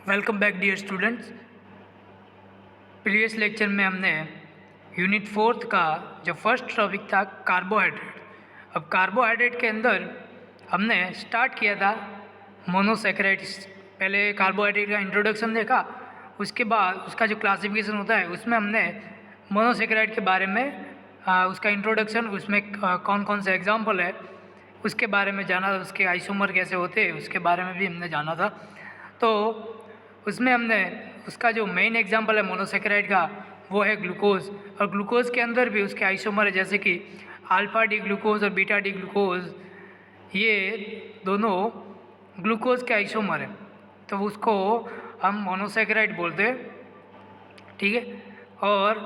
Welcome back dear students. Previous lecture में हमने unit 4 का जो फर्स्ट टॉपिक था कार्बोहाइड्रेट। अब कार्बोहाइड्रेट के अंदर हमने स्टार्ट किया था मोनोसेकेराइड्स। पहले कार्बोहाइड्रेट का इंट्रोडक्शन देखा, उसके बाद उसका जो क्लासिफिकेशन होता है उसमें हमने मोनोसेकेराइड के बारे में उसका इंट्रोडक्शन, उसमें कौन कौन से एग्जाम्पल है उसके बारे में जाना, उसके आइसोमर कैसे होते हैं उसके बारे में भी हमने जाना था। तो उसमें हमने उसका जो मेन एग्जांपल है मोनोसेकेराइड का वो है ग्लूकोज। और ग्लूकोज के अंदर भी उसके आइसोमर है, जैसे कि अल्फा डी ग्लूकोज और बीटा डी ग्लूकोज, ये दोनों ग्लूकोज के आइसोमर हैं, तो उसको हम मोनोसेकेराइड बोलते हैं। ठीक है, और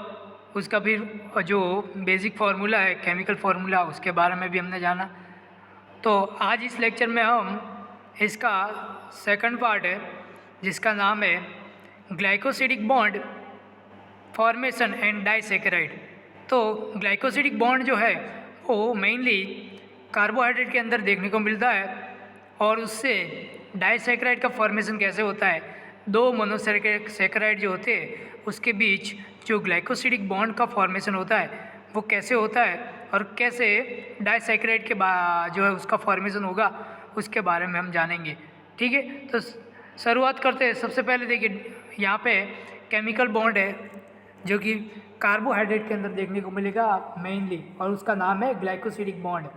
उसका फिर जो बेसिक फार्मूला है, केमिकल फार्मूला, उसके बारे में भी हमने जाना। तो आज इस लेक्चर में हम इसका सेकंड पार्ट है जिसका नाम है glycosidic bond formation and disaccharide. तो ग्लाइकोसिडिक बॉन्ड जो है वो मेनली कार्बोहाइड्रेट के अंदर देखने को मिलता है, और उससे डाइसेकेराइड का फॉर्मेशन कैसे होता है, दो मोनोसेकेराइड जो होते हैं उसके बीच जो ग्लाइकोसिडिक बॉन्ड का फॉर्मेशन होता है वो कैसे होता है, और कैसे डाइसेकेराइड के जो है उसका फॉर्मेशन होगा उसके बारे में हम जानेंगे। ठीक है, तो शुरुआत करते हैं। सबसे पहले देखिए यहाँ पे केमिकल बॉन्ड है जो कि कार्बोहाइड्रेट के अंदर देखने को मिलेगा मेनली, और उसका नाम है ग्लाइकोसिडिक बॉन्ड।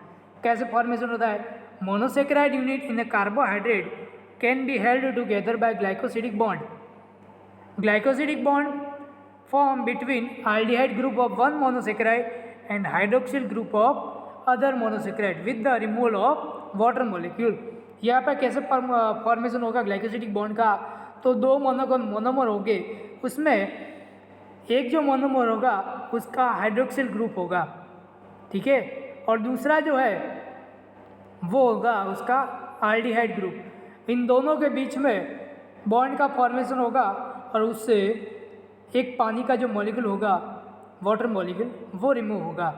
कैसे फॉर्मेशन होता है, monosaccharide unit in a carbohydrate can be held together by glycosidic bond. Glycosidic bond form between aldehyde group of one monosaccharide and hydroxyl group of other monosaccharide with the removal of water molecule। यहाँ पर कैसे formation होगा glycosidic bond का, तो दो monomer होंगे, उसमें एक जो मोनोमर होगा उसका हाइड्रोक्सिल ग्रुप होगा, ठीक है, और दूसरा जो है वो होगा उसका आल्डिहाइड ग्रुप। इन दोनों के बीच में बॉन्ड का फॉर्मेशन होगा और उससे एक पानी का जो मॉलिक्यूल होगा, वाटर मॉलिक्यूल, वो रिमूव होगा।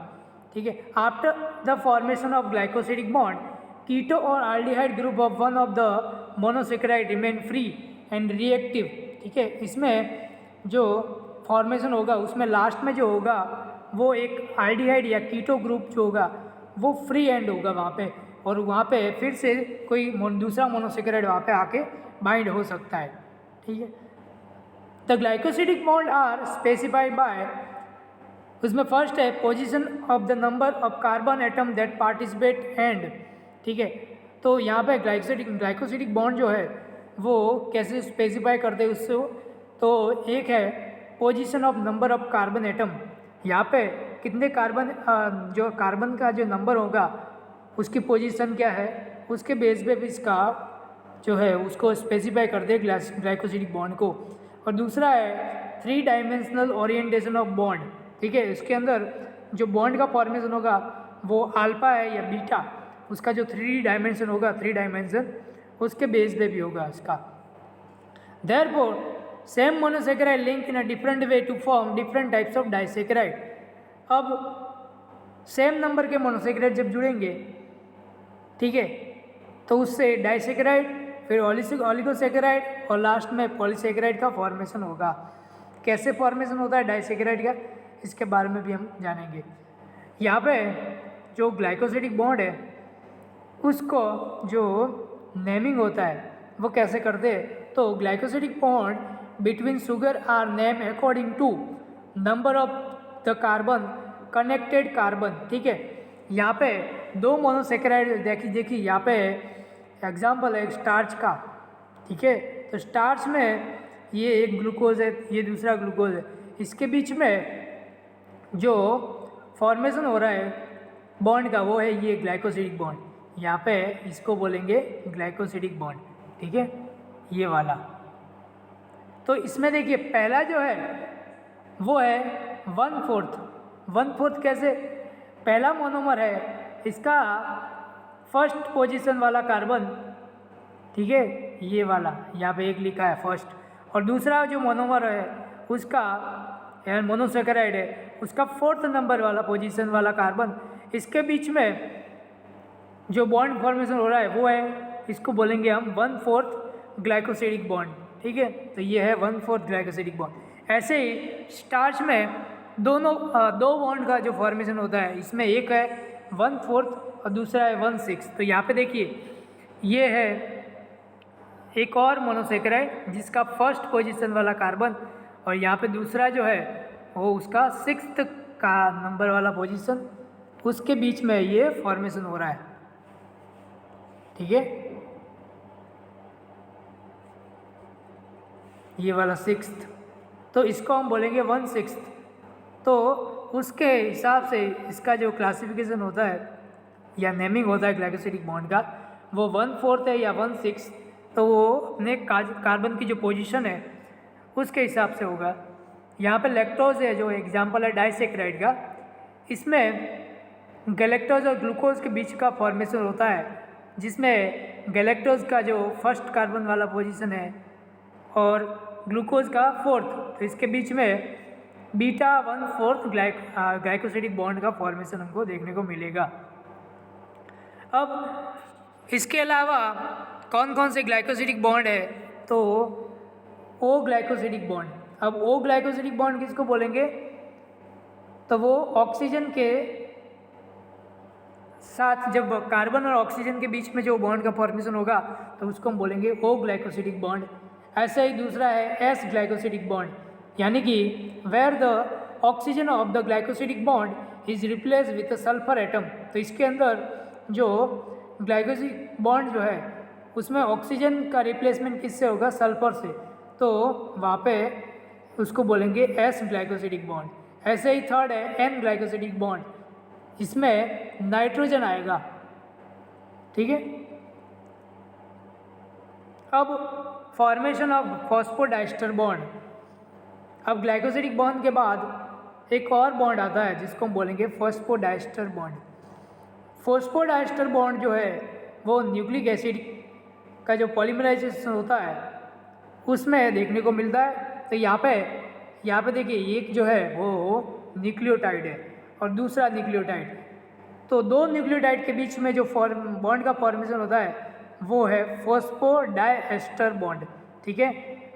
ठीक है, after the formation of glycosidic bond keto और aldehyde group of one of the monosaccharide remain free and reactive. ठीक है, इसमें जो फॉर्मेशन होगा उसमें लास्ट में जो होगा वो एक आल्डिहाइड या कीटो ग्रुप जो होगा वो फ्री एंड होगा वहाँ पे, और वहाँ पे फिर से कोई दूसरा मोनोसेकेराइड वहाँ पे आके बाइंड हो सकता है। ठीक है, the glycosidic bond are specified by, उसमें फर्स्ट है position of the number of carbon atom that participate and. ठीक है, तो यहाँ पे ग्लाइकोसिडिक बॉन्ड जो है वो कैसे स्पेसिफाई करते हैं उससे, तो एक है position of number of carbon atom, यहाँ पे कितने कार्बन जो कार्बन का जो नंबर होगा उसकी पोजीशन क्या है, उसके बेस पे इसका जो है उसको स्पेसिफाई करते हैं ग्लाइकोसिडिक बॉन्ड को। और दूसरा है 3 डायमेंशनल ओरिएंटेशन ऑफ बॉन्ड। ठीक है, इसके अंदर जो बॉन्ड का फॉर्मेशन होगा वो अल्फा है या बीटा, उसका जो 3 डायमेंशन होगा, 3 डायमेंशन उसके बेस पे भी होगा इसका। Therefore same monosaccharide link in a different way to form different types of disaccharide. अब सेम नंबर के मोनोसेकेराइड जब जुड़ेंगे, ठीक है, तो उससे डाइसेकेराइड, फिर ओलिगोसेकेराइड और लास्ट में पॉलीसेकेराइड का फॉर्मेशन होगा। कैसे फॉर्मेशन होता है डाइसेकेराइड का, इसके बारे में भी हम जानेंगे। यहाँ पे जो ग्लाइकोसिडिक बॉन्ड है उसको जो नेमिंग होता है वो कैसे करते हैं, तो glycosidic bond between sugar are name according to number of the carbon connected carbon. ठीक है, यहाँ पे दो मोनोसेकेराइड देखिए यहाँ पे एग्जाम्पल है स्टार्च का। ठीक है, तो स्टार्च में ये एक ग्लूकोज है, ये दूसरा ग्लूकोज है, इसके बीच में जो फॉर्मेशन हो रहा है बॉन्ड का वो है ये ग्लाइकोसिडिक बॉन्ड। यहाँ पे इसको बोलेंगे ग्लाइकोसिडिक बॉन्ड। ठीक है, ये वाला। तो इसमें देखिए पहला जो है वो है 1/4। 1/4 कैसे, पहला मोनोमर है इसका फर्स्ट पोजीशन वाला कार्बन, ठीक है, ये वाला यहाँ पे एक लिखा है फर्स्ट, और दूसरा जो मोनोमर है उसका मोनोसेकेराइड है उसका 4th नंबर वाला पोजीशन वाला कार्बन, इसके बीच में जो बॉन्ड फॉर्मेशन हो रहा है वो है, इसको बोलेंगे हम 1/4 ग्लाइकोसिडिक बॉन्ड। ठीक है। तो ये है 1/4 ग्लाइकोसिडिक बॉन्ड। ऐसे ही स्टार्च में दो बॉन्ड का जो फॉर्मेशन होता है, इसमें एक है 1/4 और दूसरा है 1/6। तो यहाँ पे देखिए ये है एक और मोनोसेकेराइड जिसका फर्स्ट पोजीशन वाला कार्बन, और यहाँ पे दूसरा जो है वो उसका 6th का नंबर वाला पोजीशन, उसके बीच में ये फॉर्मेशन हो रहा है, ठीक है। ये वाला 6th, तो इसको हम बोलेंगे 1/6। तो उसके हिसाब से इसका जो क्लासिफिकेशन होता है या नेमिंग होता है ग्लाइकोसिडिक बॉन्ड का, वो 1/4 है या 1/6, तो वो अपने कार्बन की जो पोजीशन है उसके हिसाब से होगा। यहाँ पे लैक्टोज है जो एग्जाम्पल है डाइसेक्राइड का, इसमें गैलेक्टोज और ग्लूकोज के बीच का फॉर्मेशन होता है, जिसमें गैलेक्टोज का जो फर्स्ट कार्बन वाला पोजीशन है और ग्लूकोज का 4th, तो इसके बीच में बीटा 1/4 ग्लाइकोसिडिक बॉन्ड का फॉर्मेशन हमको देखने को मिलेगा। अब इसके अलावा कौन कौन से ग्लाइकोसिडिक बॉन्ड है, तो ओ ग्लाइकोसिडिक बॉन्ड। अब ओ ग्लाइकोसिडिक बॉन्ड किसको बोलेंगे, तो वो ऑक्सीजन के साथ जब कार्बन और ऑक्सीजन के बीच में जो बॉन्ड का फॉर्मेशन होगा तो उसको हम बोलेंगे ओ ग्लाइकोसिडिक बॉन्ड। ऐसा ही दूसरा है एस ग्लाइकोसिडिक बॉन्ड, यानी कि where the oxygen of the glycosidic bond is replace with sulphur atom. तो इसके अंदर जो ग्लाइकोसिडिक बॉन्ड जो है उसमें ऑक्सीजन का रिप्लेसमेंट किससे होगा, सल्फर से, तो वहाँ पे उसको बोलेंगे एस ग्लाइकोसिडिक बॉन्ड। ऐसे ही थर्ड है एन ग्लाइकोसिडिक बॉन्ड, इसमें नाइट्रोजन आएगा, ठीक है। अब फॉर्मेशन ऑफ फॉस्फोडाइस्टर बॉन्ड। अब ग्लाइकोसिडिक बॉन्ड के बाद एक और बॉन्ड आता है जिसको हम बोलेंगे फॉस्फोडाइस्टर बॉन्ड। फॉस्फोडाइस्टर बॉन्ड जो है वो न्यूक्लिक एसिड का जो पॉलीमराइजेशन होता है उसमें देखने को मिलता है। तो यहाँ पे देखिए एक जो है वो न्यूक्लियोटाइड है और दूसरा न्यूक्लियोटाइड, तो दो न्यूक्लियोटाइड के बीच में जो बॉन्ड का फॉर्मेशन होता है वो है फॉस्फोडाइएस्टर बॉन्ड, ठीक है।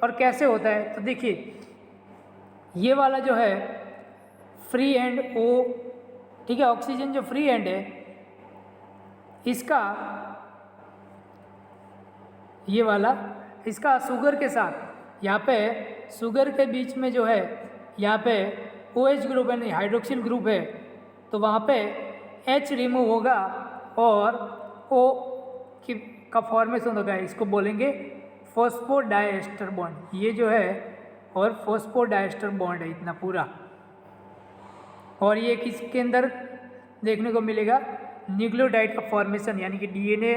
और कैसे होता है, तो देखिए ये वाला जो है फ्री एंड ओ, ठीक है, ऑक्सीजन जो फ्री एंड है इसका, ये वाला इसका शुगर के साथ, यहाँ पे शुगर के बीच में जो है यहाँ पे OH ग्रुप है, नहीं हाइड्रोक्सिल ग्रुप है, तो वहाँ पे H रिमूव होगा और O का फॉर्मेशन होगा, इसको बोलेंगे फॉस्फोडाइएस्टर बॉन्ड। ये जो है और फॉस्फोडाइएस्टर बॉन्ड है इतना पूरा, और ये किसके अंदर देखने को मिलेगा, न्यूक्लियोटाइड का फॉर्मेशन, यानी कि DNA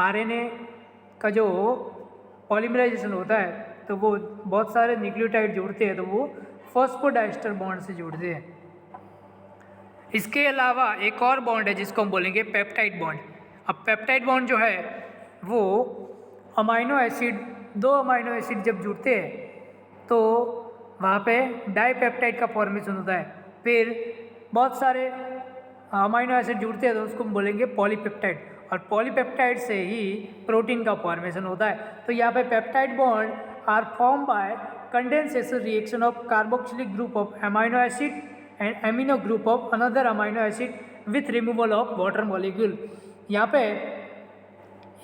RNA का जो पॉलीमराइजेशन होता है तो वो बहुत सारे न्यूक्लियोटाइड जोड़ते हैं, तो वो फॉस्फोडाइएस्टर बॉन्ड से जोड़ते हैं। इसके अलावा एक और बॉन्ड है जिसको हम बोलेंगे पेप्टाइड बॉन्ड। अब पेप्टाइड बॉन्ड जो है वो अमाइनो एसिड, दो अमाइनो एसिड जब जुड़ते हैं तो वहाँ पे डाईपेप्टाइड का फॉर्मेशन होता है। फिर बहुत सारे अमाइनो एसिड जुड़ते हैं तो उसको हम बोलेंगे पॉलीपेप्टाइड, और पॉलीपेप्टाइड से ही प्रोटीन का फॉर्मेशन होता है। तो यहाँ पे peptide bond are form by condensation reaction of carboxylic group of amino acid and amino group of another amino acid with removal of water molecule. यहाँ पे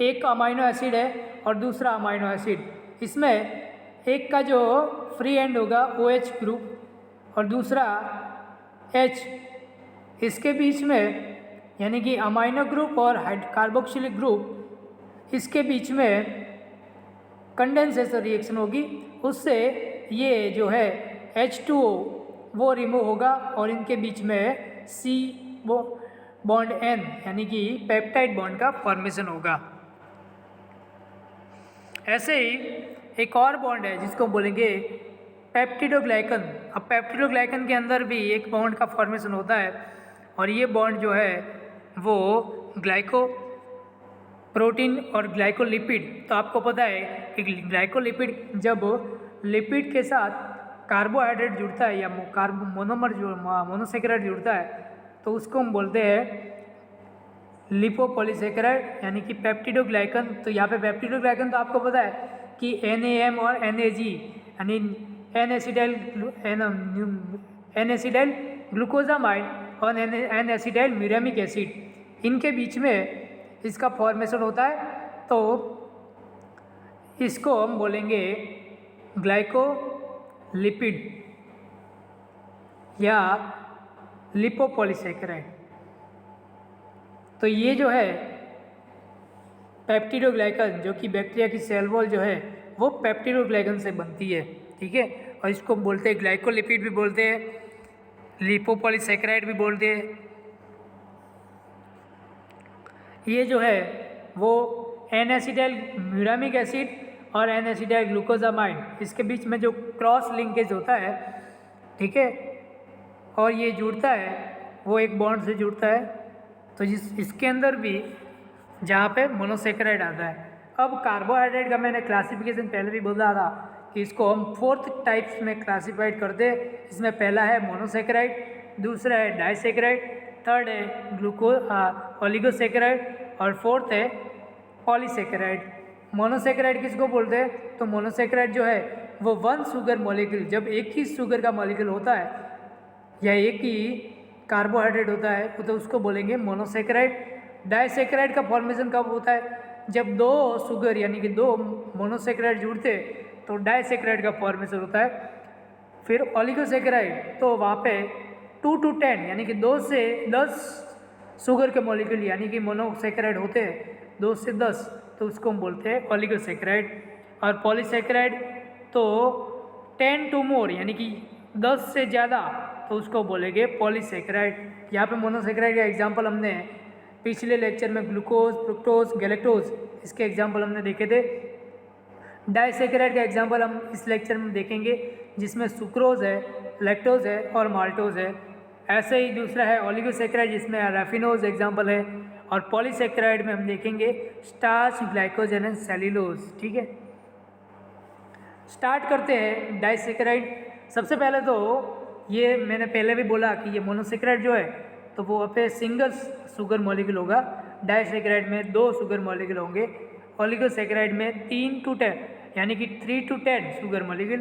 एक अमाइनो एसिड है और दूसरा अमाइनो एसिड, इसमें एक का जो फ्री एंड होगा OH ग्रुप और दूसरा H, इसके बीच में यानी कि अमाइनो ग्रुप और कार्बोक्सिलिक ग्रुप, इसके बीच में कंडेंसेशन रिएक्शन होगी, उससे ये जो है H2O वो रिमूव होगा और इनके बीच में C वो बॉन्ड N यानी कि पेप्टाइड बॉन्ड का फॉर्मेशन होगा। ऐसे ही एक और बॉन्ड है जिसको बोलेंगे पेप्टिडोग्लाइकन। अब पेप्टिडोग्लाइकन के अंदर भी एक बॉन्ड का फॉर्मेशन होता है, और ये बॉन्ड जो है वो ग्लाइको प्रोटीन और ग्लाइकोलिपिड। तो आपको पता है कि ग्लाइकोलिपिड जब लिपिड के साथ कार्बोहाइड्रेट जुड़ता है या मोनोमर जो मोनोसेकेराइड जुड़ता है तो उसको हम बोलते हैं लिपोपॉलीसेकेराइड यानी कि पेप्टिडोग्लाइकन। तो यहाँ पे पेप्टिडोग्लाइकन तो आपको पता है कि NaM और NaG यानी N-एसिडाइल ग्लूकोजामाइड और N-एसिडाइल म्यूरेमिक एसिड, इनके बीच में इसका फॉर्मेशन होता है। तो इसको हम बोलेंगे ग्लाइकोलिपिड या लिपोपॉलीसेकेराइड। तो ये जो है पेप्टिडोग्लाइकन, जो कि बैक्टीरिया की सेल वॉल जो है वो पेप्टिडोग्लाइकन से बनती है, ठीक है। और इसको बोलते हैं ग्लाइकोलिपिड भी बोलते हैं, लिपोपॉलीसेकेराइड भी बोलते हैं। ये जो है वो N-एसिडाइल म्यूरामिक एसिड और N-एसिडाइल ग्लूकोजामाइड, इसके बीच में जो क्रॉस लिंकेज होता है, ठीक है, और ये जुड़ता है, वो एक बॉन्ड से जुड़ता है। तो इसके अंदर भी जहाँ पे मोनोसेकेराइड आता है। अब कार्बोहाइड्रेट का मैंने क्लासिफिकेशन पहले भी बोला था कि इसको हम 4th टाइप्स में क्लासिफाइड करते हैं। इसमें पहला है मोनोसेकेराइड, दूसरा है डाइसेकेराइड, थर्ड है ओलिगोसेकेराइड और फोर्थ है पॉलीसेकेराइड। मोनोसेकेराइड किसको बोलते हैं? तो मोनोसेकेराइड जो है वो 1 शुगर मॉलिक्यूल, जब एक ही शुगर का मॉलिक्यूल होता है या एक ही कार्बोहाइड्रेट होता है तो उसको बोलेंगे मोनोसेकेराइड। डाइसेकेराइड का फॉर्मेशन कब होता है? जब 2 शुगर यानी कि 2 मोनोसेकेराइड जुड़ते तो डाइसेकेराइड का फॉर्मेशन होता है। फिर ओलिगोसेकेराइड, तो वहाँ पे 2 to 10 यानी कि 2 से 10 शुगर के मॉलिक्यूल यानी कि मोनोसेकेराइड होते हैं 2 से 10, तो उसको हम बोलते हैं ओलिगोसेकेराइड। और पॉलीसेकेराइड तो 10 to more यानी कि 10 से ज़्यादा, तो उसको बोलेंगे पॉलीसेकेराइड। यहाँ पे मोनोसेकेराइड का एग्जांपल हमने पिछले लेक्चर में ग्लूकोज, फ्रुक्टोज, गैलेक्टोज, इसके एग्जांपल हमने देखे थे। डाइसेकेराइड का एग्जांपल हम इस लेक्चर में देखेंगे, जिसमें सुक्रोज है, लैक्टोज है और माल्टोज है। ऐसे ही दूसरा है ओलिगोसेकेराइड, जिसमें रैफिनोज एग्जांपल है। और पॉलीसेकेराइड में हम देखेंगे स्टार्च, ग्लाइकोजन एंड सेल्यूलोज, ठीक है। स्टार्ट करते हैं डाइसेकेराइड। सबसे पहले तो ये मैंने पहले भी बोला कि ये मोनोसेकेराइड जो है तो वो पे सिंगल शुगर मॉलिक्यूल होगा, डाइसेकेराइड में 2 शुगर मॉलिक्यूल होंगे, ओलिगोसेकेराइड में 3 to 10 यानी कि 3 to 10 शुगर मॉलिक्यूल,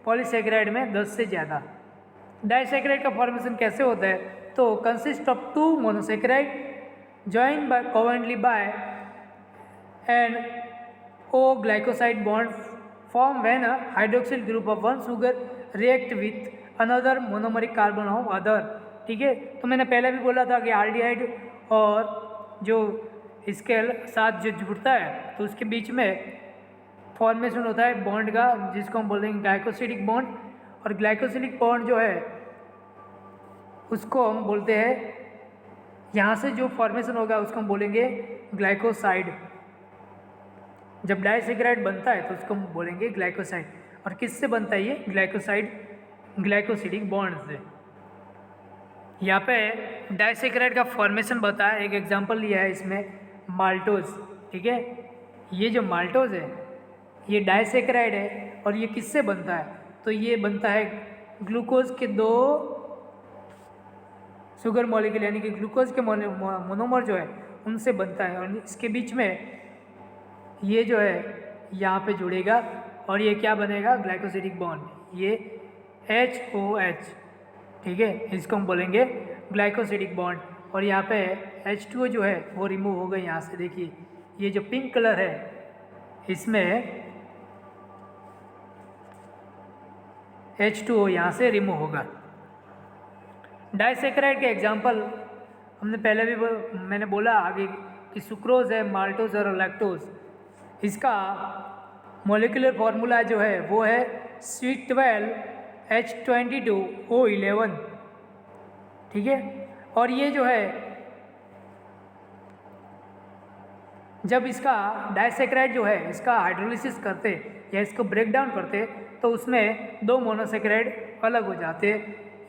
पॉलीसेकेराइड में 10 से ज़्यादा। डाइसेकेराइड का फॉर्मेशन कैसे होता है? तो consist of 2 monosaccharide joined by covalently by an O glycoside bond form when a hydroxyl group of one sugar react with another monomeric carbon of other, ठीक है। तो मैंने पहले भी बोला था कि आल्डिहाइड और जो इसके साथ जो जुड़ता है तो उसके बीच में फॉर्मेशन होता है बॉन्ड का, जिसको हम बोलेंगे ग्लाइकोसिडिक बॉन्ड। और ग्लाइकोसिडिक बॉन्ड जो है उसको हम बोलते हैं, यहाँ से जो फॉर्मेशन होगा उसको हम बोलेंगे ग्लाइकोसाइड। जब डाइसेकेराइड बनता है तो उसको हम बोलेंगे ग्लाइकोसाइड। और किससे बनता है ये ग्लाइकोसाइड? ग्लाइकोसिडिक बॉन्ड से। यहाँ पे डाइसेकेराइड का फॉर्मेशन बताया, एक एग्जांपल लिया है इसमें माल्टोज, ठीक है। ये जो माल्टोज है ये डाइसेकेराइड है और ये किससे बनता है? तो ये बनता है ग्लूकोज के 2 शुगर मॉलिक्यूल यानी कि ग्लूकोज के मोनोमर जो है उनसे बनता है। और इसके बीच में ये जो है यहाँ पे जुड़ेगा और ये क्या बनेगा? ग्लाइकोसिडिक बॉन्ड, ये HOH, ठीक है, इसको हम बोलेंगे ग्लाइकोसिडिक बॉन्ड। और यहाँ पे H2O जो है वो रिमूव हो गई यहाँ से। देखिए ये जो पिंक कलर है इसमें H2O यहाँ से रिमूव होगा। डाइसेकेराइड के एग्जांपल हमने पहले भी मैंने बोला आगे कि सुक्रोज है, माल्टोज और लैक्टोज। इसका मॉलिक्यूलर फार्मूला जो है वो है C12H22O11, ठीक है। और ये जो है जब इसका डाइसेकेराइड जो है इसका हाइड्रोलिसिस करते या इसको ब्रेक डाउन करते तो उसमें 2 मोनोसेकेराइड अलग हो जाते।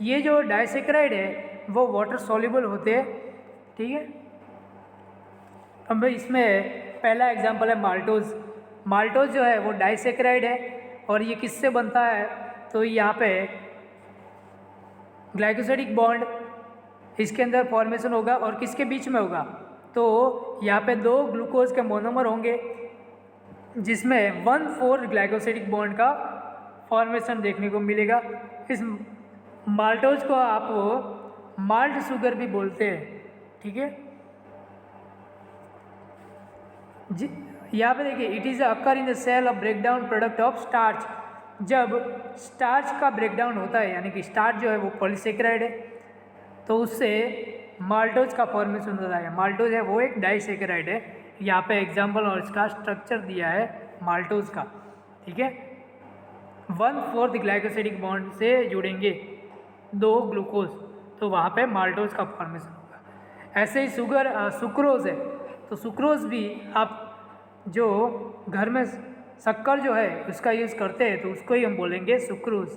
ये जो डाइसेकेराइड है वो वाटर सॉल्युबल होते हैं, ठीक है। अब इसमें पहला एग्जांपल है माल्टोज। माल्टोज जो है वो डाइसेकेराइड है और ये किससे बनता है? तो यहाँ पे ग्लाइकोसिडिक बॉन्ड इसके अंदर फॉर्मेशन होगा और किसके बीच में होगा? तो यहाँ पे 2 ग्लूकोज के मोनोमर होंगे जिसमें 1,4 ग्लाइकोसिडिक बॉन्ड का फॉर्मेशन देखने को मिलेगा। इस माल्टोज को आप माल्ट शुगर भी बोलते हैं, ठीक है जी। यहाँ पे देखिए, it is occur in the cell of breakdown product of starch. जब स्टार्च का ब्रेकडाउन होता है, यानी कि स्टार्च जो है वो पॉलीसेकेराइड है, तो उससे माल्टोज का फॉर्मेशन होता है। माल्टोज है वो एक डाइसेकेराइड है। यहाँ पे एग्जाम्पल और इसका स्ट्रक्चर दिया है माल्टोज का, ठीक है। 1/4 ग्लाइकोसिडिक बॉन्ड से जुड़ेंगे 2 ग्लूकोज, तो वहाँ पे माल्टोज का फॉर्मेशन होगा। ऐसे ही सुक्रोज है, तो सुक्रोज भी आप जो घर में शक्कर जो है उसका यूज़ करते हैं, तो उसको ही हम बोलेंगे सुक्रोज।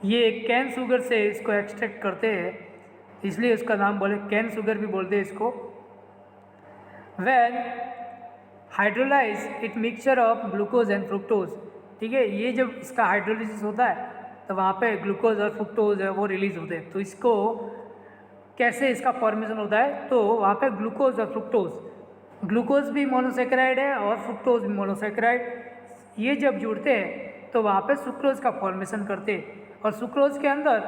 ये कैन शुगर से इसको एक्सट्रैक्ट करते हैं, इसलिए उसका नाम बोले कैन शुगर भी बोलते हैं इसको। When hydrolyse it mixture of glucose and fructose, ठीक है। ये जब इसका हाइड्रोलिसिस होता है तो वहाँ पे ग्लूकोज और फ्रुक्टोज है वो रिलीज होते हैं। तो इसको कैसे इसका फॉर्मेशन होता है, तो वहाँ पे ग्लूकोज और फ्रुक्टोज, ग्लूकोज भी मोनोसेकेराइड है और फ्रुक्टोज भी मोनोसेकेराइड, ये जब जुड़ते हैं तो वहाँ पे सुक्रोज का फॉर्मेशन करते हैं। और सुक्रोज के अंदर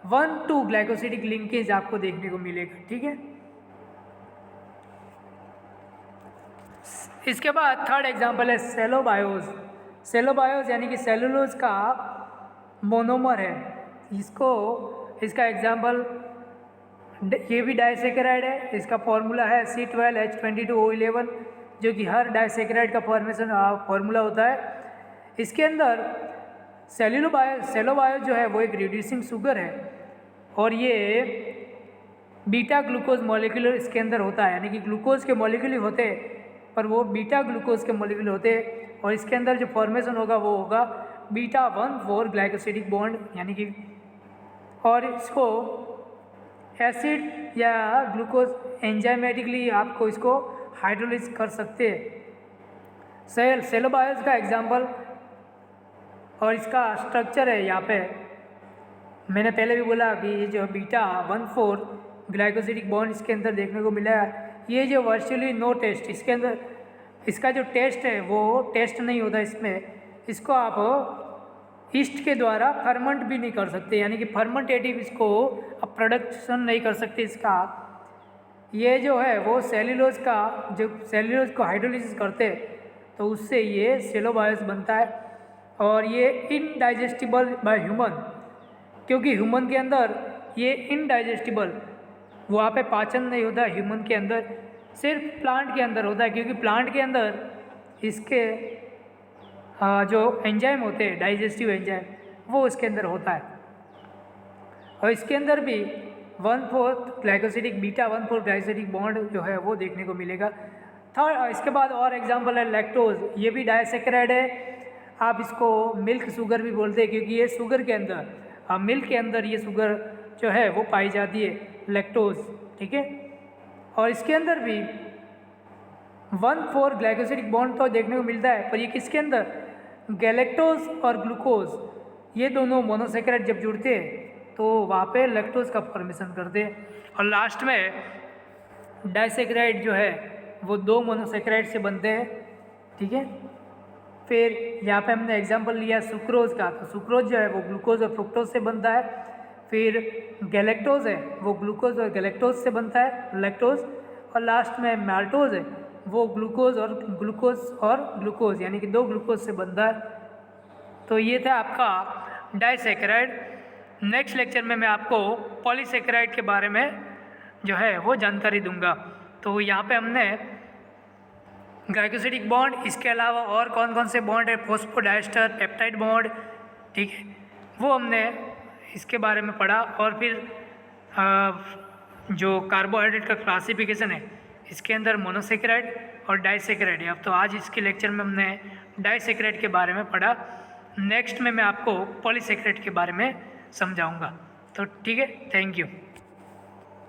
1,2 ग्लाइकोसिडिक लिंकेज आपको देखने को मिलेगा, ठीक है। इसके बाद थर्ड एग्जांपल है सेलोबायोज। सेलोबायोज यानी कि सेलुलोज का मोनोमर है। इसका एग्जांपल, ये भी डाइसेकेराइड है। इसका फॉर्मूला है C12H22O11, जो कि हर डाइसेकेराइड का फॉर्मूला होता है। इसके अंदर सेलोबायोज जो है वो एक रिड्यूसिंग शुगर है, और ये बीटा ग्लूकोज मॉलिक्यूल इसके अंदर होता है, यानी कि ग्लूकोज के मॉलिक्यूल होते हैं पर वो बीटा ग्लूकोज के मॉलिक्यूल होते हैं। और इसके अंदर जो फॉर्मेशन होगा वो होगा बीटा 1,4 ग्लाइकोसिडिक बॉन्ड, यानी कि, और इसको एसिड या ग्लूकोज एंजाइमेटिकली आपको इसको हाइड्रोलाइज कर सकते हैं। सेलोबायोज का एग्जांपल और इसका स्ट्रक्चर है। यहाँ पे मैंने पहले भी बोला कि ये जो बीटा 1,4 ग्लाइकोसिडिक बॉन्ड इसके अंदर देखने को मिला है। ये जो वर्चुअली नो टेस्ट, इसके अंदर इसका जो टेस्ट है वो टेस्ट नहीं होता इसमें। इसको आप ईस्ट के द्वारा फर्मेंट भी नहीं कर सकते, यानी कि फर्मेंटेटिव इसको आप प्रोडक्शन नहीं कर सकते इसका। ये जो है वो सेल्यूलोज का, जब सेल्यूलोज को हाइड्रोलिसिस करते हैं तो उससे ये सेलोबायोज बनता है। और ये इनडाइजेस्टिबल बाय ह्यूमन, क्योंकि ह्यूमन के अंदर ये इनडाइजेस्टिबल, वहाँ पे पाचन नहीं होता ह्यूमन के अंदर, सिर्फ प्लांट के अंदर होता है। क्योंकि प्लांट के अंदर इसके जो एंजाइम होते हैं, डाइजेस्टिव एंजाइम, वो इसके अंदर होता है। और इसके अंदर भी 1/4 ग्लाइकोसिडिक बीटा 1,4 ग्लाइकोसिडिक बॉन्ड जो है वो देखने को मिलेगा। थर्ड, इसके बाद और एग्जांपल है लैक्टोज। ये भी डाइसेकेराइड है। आप इसको मिल्क शुगर भी बोलते हैं, क्योंकि ये शुगर के अंदर, मिल्क के अंदर ये शुगर जो है वो पाई जाती है, लैक्टोज, ठीक है। और इसके अंदर भी 1,4 ग्लाइकोसिडिक बॉन्ड तो देखने को मिलता है, पर ये किसके अंदर, गैलेक्टोज और ग्लूकोज, ये दोनों मोनोसेकेराइड जब जुड़ते हैं तो वहाँ पे लैक्टोज का फॉर्मेशन करते हैं। और लास्ट में डाइसेकेराइड जो है वो 2 मोनोसेकेराइड से बनते हैं, ठीक है। फिर यहाँ पे हमने एग्जांपल लिया सुक्रोज का, तो सुक्रोज जो है वो ग्लूकोज और फ्रुक्टोज से बनता है। फिर गैलेक्टोज है वो ग्लूकोज और गैलेक्टोज से बनता है, लैक्टोज। और लास्ट में माल्टोज है वो ग्लूकोज और ग्लूकोज यानी कि 2 ग्लूकोज से बनता है। तो ये था आपका डाइसेकेराइड। नेक्स्ट लेक्चर में मैं आपको पॉलीसेकेराइड के बारे में जो है वो जानकारी दूंगा। तो यहाँ पे हमने ग्लाइकोसिडिक बॉन्ड, इसके अलावा और कौन कौन से बॉन्ड है, फॉस्फोडाइस्टर, पेप्टाइड बॉन्ड, ठीक है, वो हमने इसके बारे में पढ़ा। और फिर जो कार्बोहाइड्रेट का क्लासिफिकेशन है, इसके अंदर मोनोसेकेराइड और डाइसेकेराइड है। अब तो आज इसके लेक्चर में हमने डाइसेकेराइड के बारे में पढ़ा। नेक्स्ट में मैं आपको पॉलीसेकेराइड के बारे में समझाऊंगा। तो ठीक है, थैंक यू।